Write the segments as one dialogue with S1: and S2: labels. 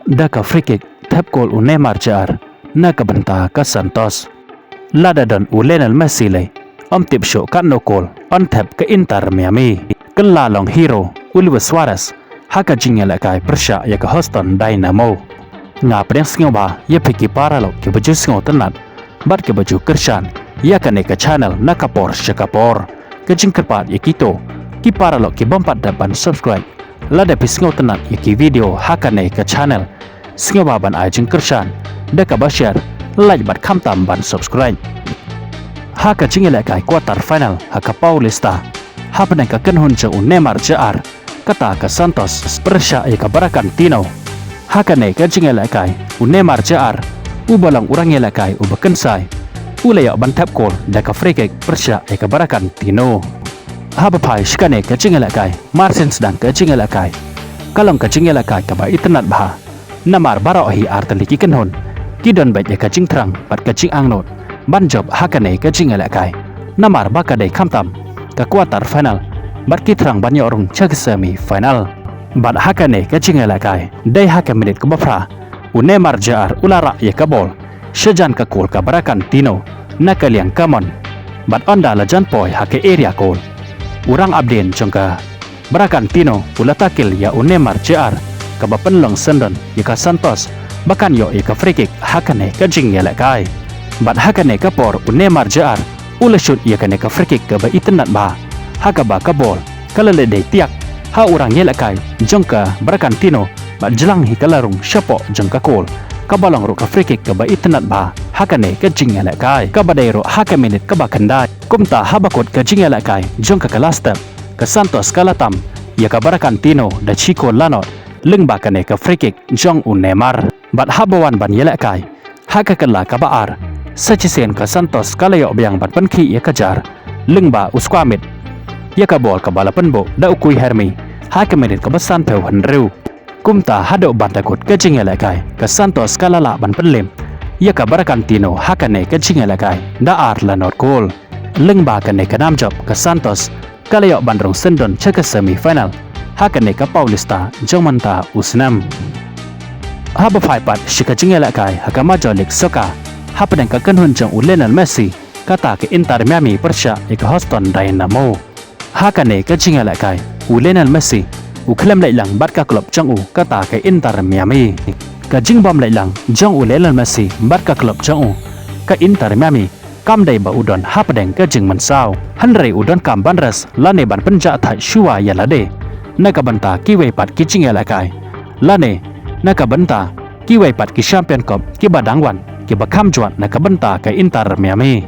S1: Daka free kick Thep gol u Neymar jar na ka banta ka Santos. Lada dan u Lionel Messi lay tip show Katno gol on Thep ka Inter Miami. Kylla long hero u Suarez haka jingela kai persha ya ka Houston Dynamo. Nga preng singoba ya piki para lo ke baju singo tenat bat ke baju kershan ya ka neka channel na kapor syakapor ke jingkerpat ya kito ki para lo ke bompat dapan subscribe lada pisingo tenat ya ki video haka neka channel singoba ban ai jingkershan da ka ba share like bat kamtam ban subscribe haka jingela kai quarter final haka Paulista hapa ka kenhun je u Neymar jar kata ka Santos persha ya ka Barakantino haka ne ka jingela kai u Neymar jar u balang urang yela kai u bakensai u layak ban Thep gol da ka free kick persya e ka Barakantino haba pai shikane ka jingela kai Marcin sedang ka jingela kai kalong ka jingela kai ka ba itnat bah namar baro hi artaliki kenhon kidon ba ka jing trang bat ka jing angnot ban job haka ne ka jingela kai namar ba ka dai kamtam ka quarter final bat ki trang ban yorung chak semi final bat haka ne ka jingela kai dai haka minute ka bafra u Neymar jar ulara ya ka bol sejan ka gol ka Barakantino na kaliang kamon bat onda la jan poi hake area gol urang abden jongka Barakantino ulatakil ya u Neymar jar ka bapenlong sendon ya ka Santos bakan yo ya ka free kick haka ne ka jingela kai bat haka ne ka por u Neymar jar ula shoot ya ka ne ka free kick ka ba itnat ba haka ba ka bol kala le dei tiak ha urang yela kai jongka Barakantino bat jelang hi kalarung syapo jongka gol kabalong ro ka free kick ka ba itnat ba haka ne ka jingela kai ka badero haka minute ka ba kandai kumta habakot ka jingela kai jongka ka last step ka Santos kalatam ya ka Barakantino da Chico lanot lengba ka ne ka free kick jong u Neymar bat habawan ban yela kai haka kala ka baar sachisen ka Santos kalayo biang bat penki ya ka jar lengba uskwamit ya ka bol ka balapan bo da ukui hermi haka minute ka basan peu hanru kumta hado bantakut ka jingela kai ka Santos kalala ban penlem ya ka Barakantino haka ne ka jingela kai da ar la not goal lengba ka ne ka nam job ka Santos kalayo bandrong sendon chaka semi final haka ne ka Paulista jongmanta usnam haba phaipat shika jingela kai haka majolik soka hapa dan ka kenhun jong u Lionel Messi kata ke Inter Miami persya ya ka Houston Dynamo haka ne ka jingela kai u Lionel Messi u klem lại lang bat ka club jong u kata ke Inter Miami ka jingbom lại lang jong u Lionel Messi bat ka club jong u ka Inter Miami kam dai ba udon hapa deng ka jing man sao hanrei udon kam banras lane ban penja thai shua ya lade naka banta kiwe pat ki jingela kai lane naka banta kiwe pat ki champion cup ki badangwan ki bakam juan naka banta ka Inter Miami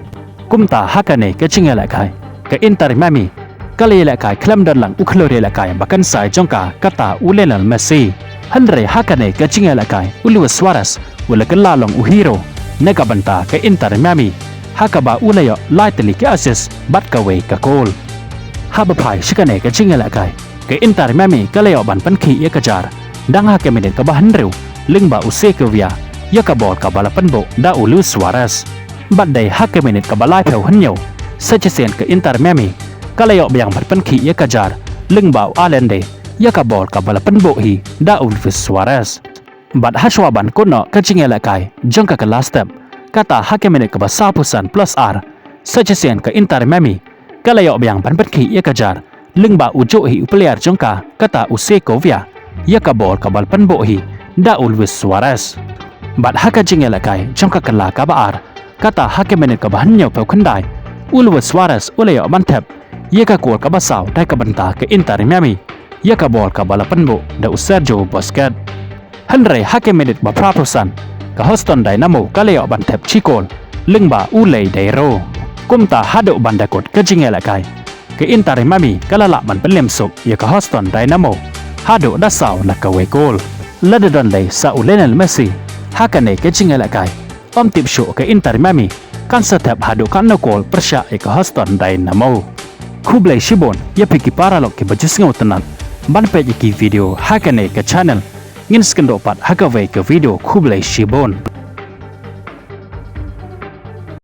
S1: kumta haka ne ka jingela kai ka Inter Miami kali kai klem dan lang uklore kai bakan sai jongka kata u Lionel Messi hanrei haka ne ka jingela kai u Suarez wala kala long u hero naka banta ka Inter Miami haka ba ulayo lightly ka assist bat ka way ka goal haba pai shikane ka jingela kai ka Inter Miami kalayo ban panki ya ka jar dang haka minute ka ba hanreu lingba u Segovia ya ka bol ka balapan bo da u Suarez bat dai haka minute ka balai peu hanyo sachesen ka Inter Miami kalayo biang bat panki ya ka jar lingba u Alende ya ka bol ka balapan bo hi da u Suarez bat haswa ban kono ka jingela kai jongka ka last step kata haka minute ka ba sapusan plus R sachesen ka Inter Miami kalayo biang ban panki ya ka jar lingba u jo hi player jongka kata u Segovia ya ka bol ka balapan bo hi da u Suarez bat haka jingela kai jongka kala ka ba R kata haka minute ka ba hanyo peu khandai u Suarez ulayo ban Thep ya ka gol ka ba saw dai ka banta ka Inter Miami ya ka bol ka balapan bo da u Sergio Busquets hanrei haka minute ba prapusan ka Houston Dynamo kalayo ban Thep chikol lingba u lei dairo kumta hado bandakot ka jingela kai ka Inter Miami kalala ban penlem sok ya ka Houston Dynamo hado da saw la ka we gol lada don lei sa u Lionel Messi haka ne ka jingela kai tip show ka Inter Miami kan sa Thep hado kan na gol persya ya ka Houston Dynamo kublai shibon ya piki para lok ki bajus ngau tenan ban pe ki video haka ne ka channel ngin skendo pat haka we ka video kublai shibon